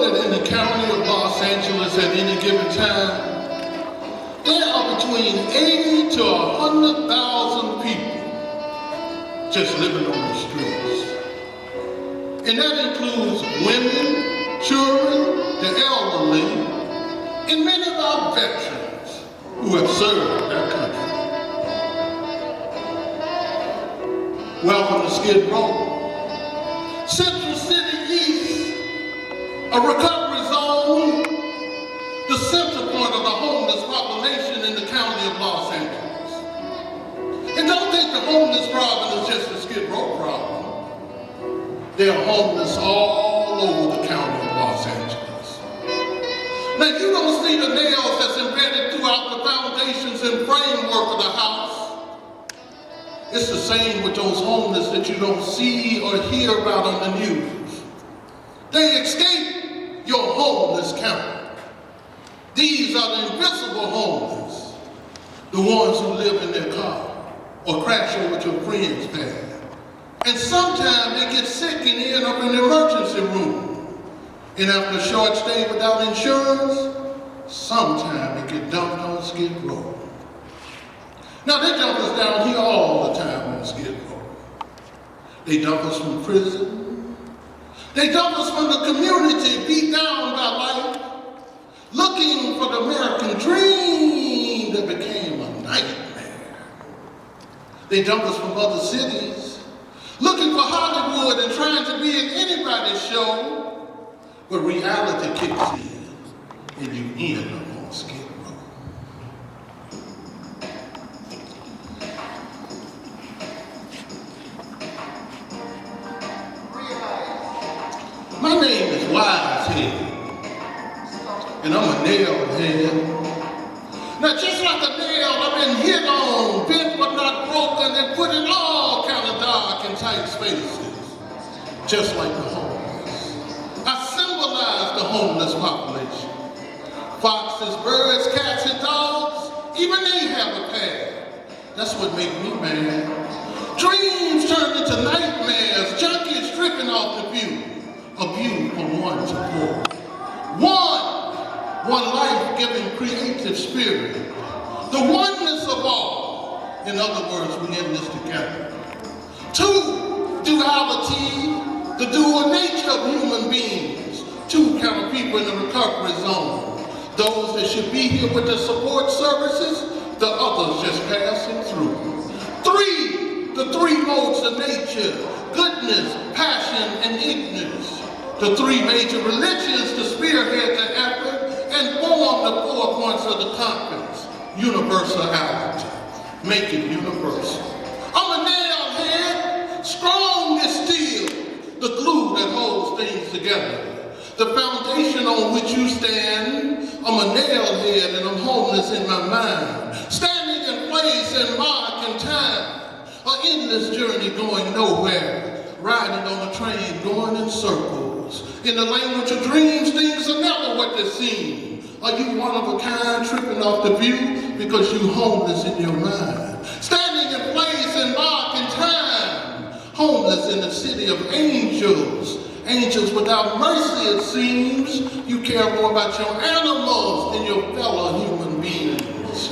that in the county of Los Angeles at any given time, there are between 80 to 100,000 people just living on the streets. And that includes women, children, the elderly, and many of our veterans who have served their country. Welcome to Skid Row. Central City East, a recovery zone, the center point of the homeless population in the county of Los Angeles. And don't think the homeless problem is just a Skid Row problem. They are homeless all over the county of Los Angeles. Now you don't see the nails that's embedded throughout the foundations and framework of the house. It's the same with those homeless that you don't see or hear about on the news. They escape your homeless count. These are the invisible homeless, the ones who live in their car or crash over to a friend's pad. And sometimes they get sick and end up in the emergency room. And after a short stay without insurance, sometimes they get dumped on Skid Row. Now they dump us down here all the time on Skid Row. They dump us from prison. They dump us from the community beat down by life, looking for the American dream that became a nightmare. They dump us from other cities, looking for Hollywood and trying to be in anybody's show, but reality kicks in and you end up on Skid Row. My name is Wisehead, and I'm a nail head. Now just like a nail, I've been hit on, bent but not broken, and put in all kind of dark and tight spaces, just like the homeless. I symbolize the homeless population. Foxes, birds, cats, and dogs, even they have a past. That's what makes me mad. Dreams turn into nightmares, junkies tripping off the view. A view from one to four. One life-giving creative spirit. The oneness of all. In other words, we in this together. Two, duality, the dual nature of human beings. Two kind of people in the recovery zone. Those that should be here with the support services, the others just passing through. Three, the three modes of nature. Goodness, passion, and ignorance. The three major religions to spearhead the effort and form the 4 points of the compass. Universality. Make it universal. I'm a nail head, strong as steel, the glue that holds things together. The foundation on which you stand, I'm a nail head and I'm homeless in my mind. Standing in place and mark in time. An endless journey going nowhere. Riding on a train going in circles. In the language of dreams, things are never what they seem. Are you one of a kind tripping off the view because you homeless in your mind? Standing in place and mark in time. Homeless in the city of angels. Angels without mercy, it seems. You care more about your animals than your fellow human beings.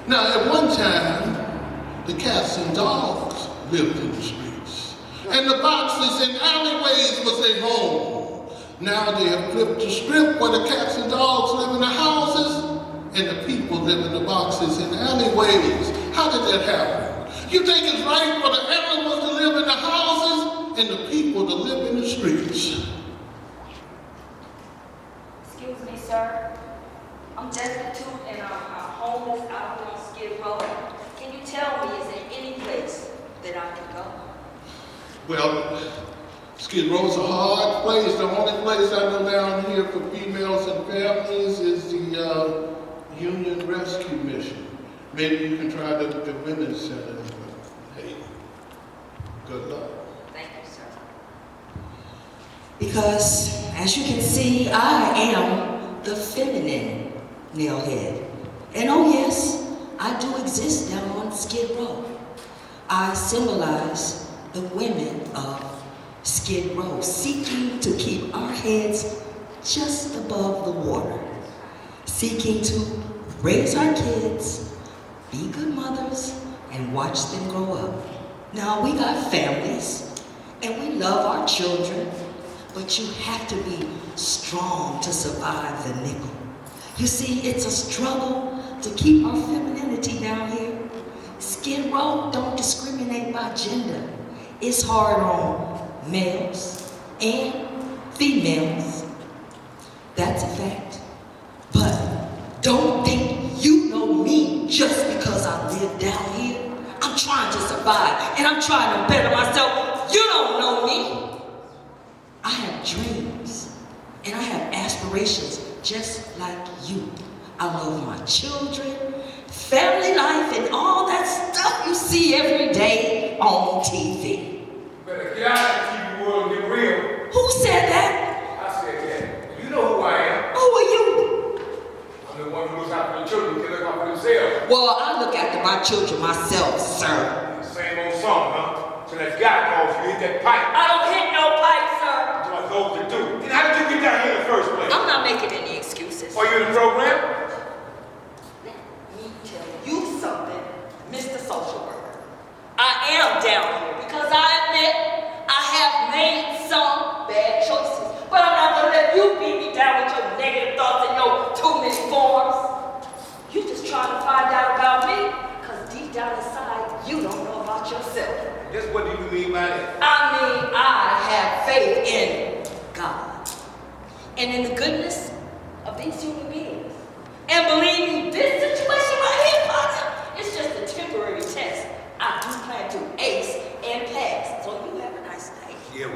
Now, at one time, the cats and dogs lived in the streets. And the boxes and alleyways was their home. Now they have flipped the script where the cats and dogs live in the houses and the people live in the boxes and alleyways. How did that happen? You think it's right for the animals to live in the houses and the people to live in the streets? Excuse me, sir. I'm destitute and I'm homeless out here on Skid Row. Can you tell me, is there any place that I can go? Well, Skid Row is a hard place. The only place I know down here for females and families is the Union Rescue Mission. Maybe you can try the Women's Center. But hey, good luck. Thank you, sir. Because, as you can see, I am the feminine nailhead. And oh yes, I do exist down on Skid Row. I symbolize the women of Skid Row, seeking to keep our heads just above the water, seeking to raise our kids, be good mothers, and watch them grow up. Now, we got families, and we love our children, but you have to be strong to survive the nickel. You see, it's a struggle to keep our femininity down here. Skid Row don't discriminate by gender. It's hard on males and females. That's a fact. But don't think you know me just because I live down here. I'm trying to survive, and I'm trying to better myself. You don't know me. I have dreams, and I have aspirations just like you. I love my children, family life, and all that stuff you see every day on TV. Better get out of the TV world and get real. Who said that? I said that. You know who I am. Who are you? I'm the one who looks out for the children who can look out for themselves. Well, I look after my children myself, sir. Same old song, huh? So that guy calls you, hit that pipe. I don't hit no pipe, sir. That's what those that do. Then how did you get down here in the first place? I'm not making any excuses. Are you in the program? Let me tell you something, Mr. Social Worker. I am down here because I admit I have made some bad choices. But I'm not going to let you beat me down with your negative thoughts and your too many forms. You just trying to find out about me because deep down inside, you don't know about yourself. Just what do you mean by that? I mean, I have faith in God and in the goodness of these human beings. And believe me, this situation right here, partner, it's just a temporary test. I do plan to ace and pass. So you have a nice day. Yeah,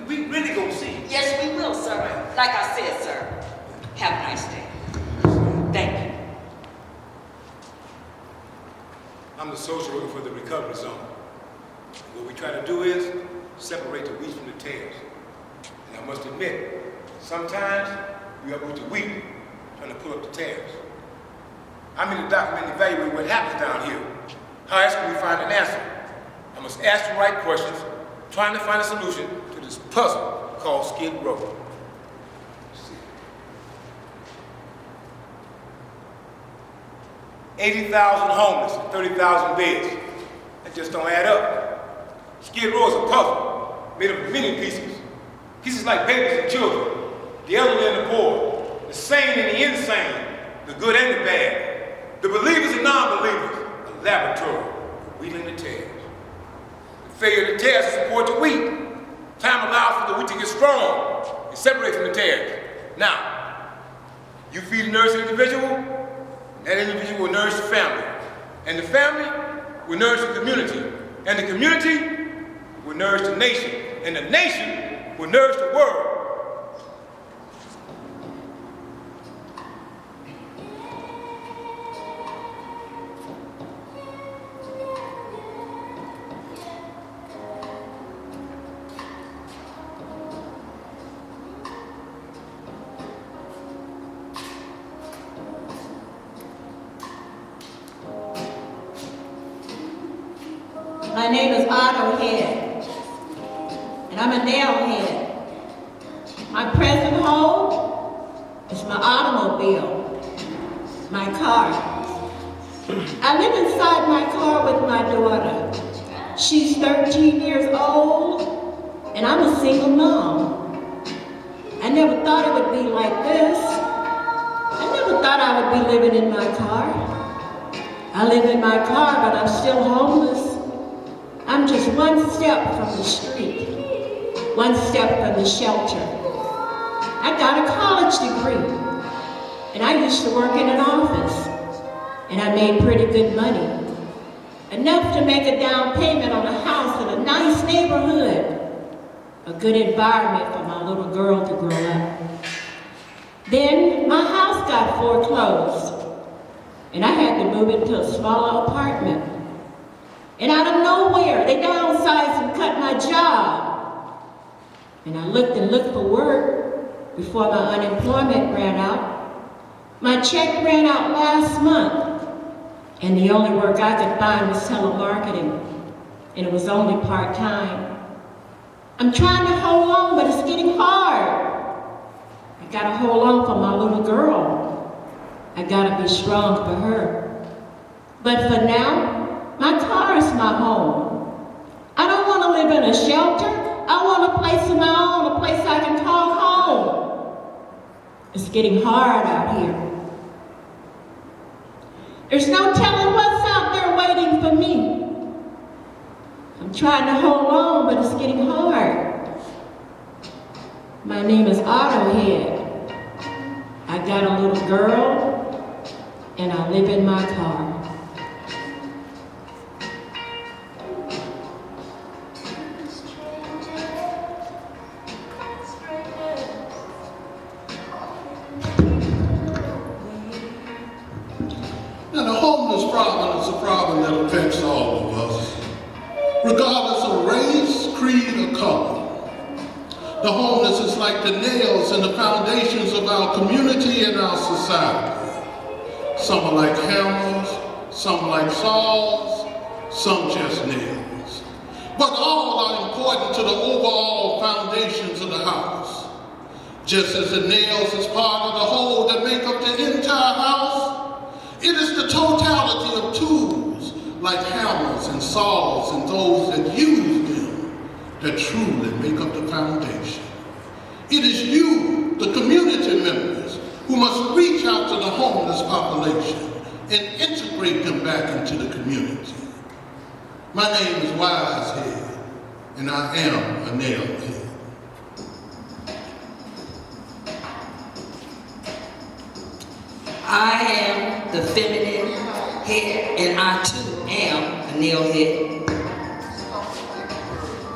we really gonna see. Yes, we will, sir. Like I said, sir. Have a nice day. Thank you. I'm the social worker for the recovery zone. What we try to do is separate the wheat from the tares. And I must admit, sometimes we uproot the wheat trying to pull up the tares. I'm in the document evaluating what happens down here. How else can we find an answer? I must ask the right questions, trying to find a solution to this puzzle called Skid Row. Let's see. 80,000 homeless and 30,000 beds. That just don't add up. Skid Row is a puzzle made of many pieces. Pieces like babies and children, the elderly and the poor, the sane and the insane, the good and the bad, the believers and non-believers, a laboratory, wheeling the tares. The failure of the tares to support the wheat. Time allows for the wheat to get strong and separate from the tares. Now, you feed a nourished individual, that individual will nourish the family. And the family will nourish the community. And the community will nourish the nation. And the nation will nourish the world. My name is Otto Head, and I'm a nail head. My present home is my automobile, my car. I live inside my car with my daughter. She's 13 years old, and I'm a single mom. I never thought it would be like this. I never thought I would be living in my car. I live in my car, but I'm still homeless. I'm just one step from the street, one step from the shelter. I got a college degree, and I used to work in an office, and I made pretty good money, enough to make a down payment on a house in a nice neighborhood, a good environment for my little girl to grow up. Then my house got foreclosed, and I had to move into a smaller apartment. And out of nowhere, they downsized and cut my job. And I looked and looked for work before my unemployment ran out. My check ran out last month, and the only work I could find was telemarketing, and it was only part-time. I'm trying to hold on, but it's getting hard. gotta hold on for my little girl. I gotta be strong for her. But for now, my car is my home. I don't want to live in a shelter. I want a place of my own, a place I can call home. It's getting hard out here. There's no telling what's out there waiting for me. I'm trying to hold on, but it's getting hard. My name is Autohead. I got a little girl, and I live in my car. Now, the homeless problem is a problem that affects all of us, regardless of race, creed, or color. The homeless is like the nails in the foundations of our community and our society. Some are like hammers, some like saws, some just nails. But all are important to the overall foundations of the house. Just as the nails is part of the whole that make up the entire house, it is the totality of tools like hammers and saws and those that use them that truly make up the foundation. It is you, the community members, who must reach out to the homeless population and integrate them back into the community. My name is Wisehead, and I am a nailhead. I am the feminine head, and I too am a nailhead.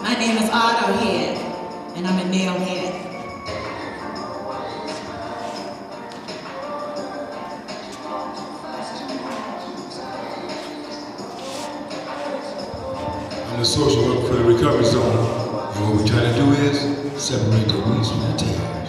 My name is Autohead, and I'm a nailhead. I'm the social worker for the recovery zone. And what we're trying to do is separate the weeds from the tail.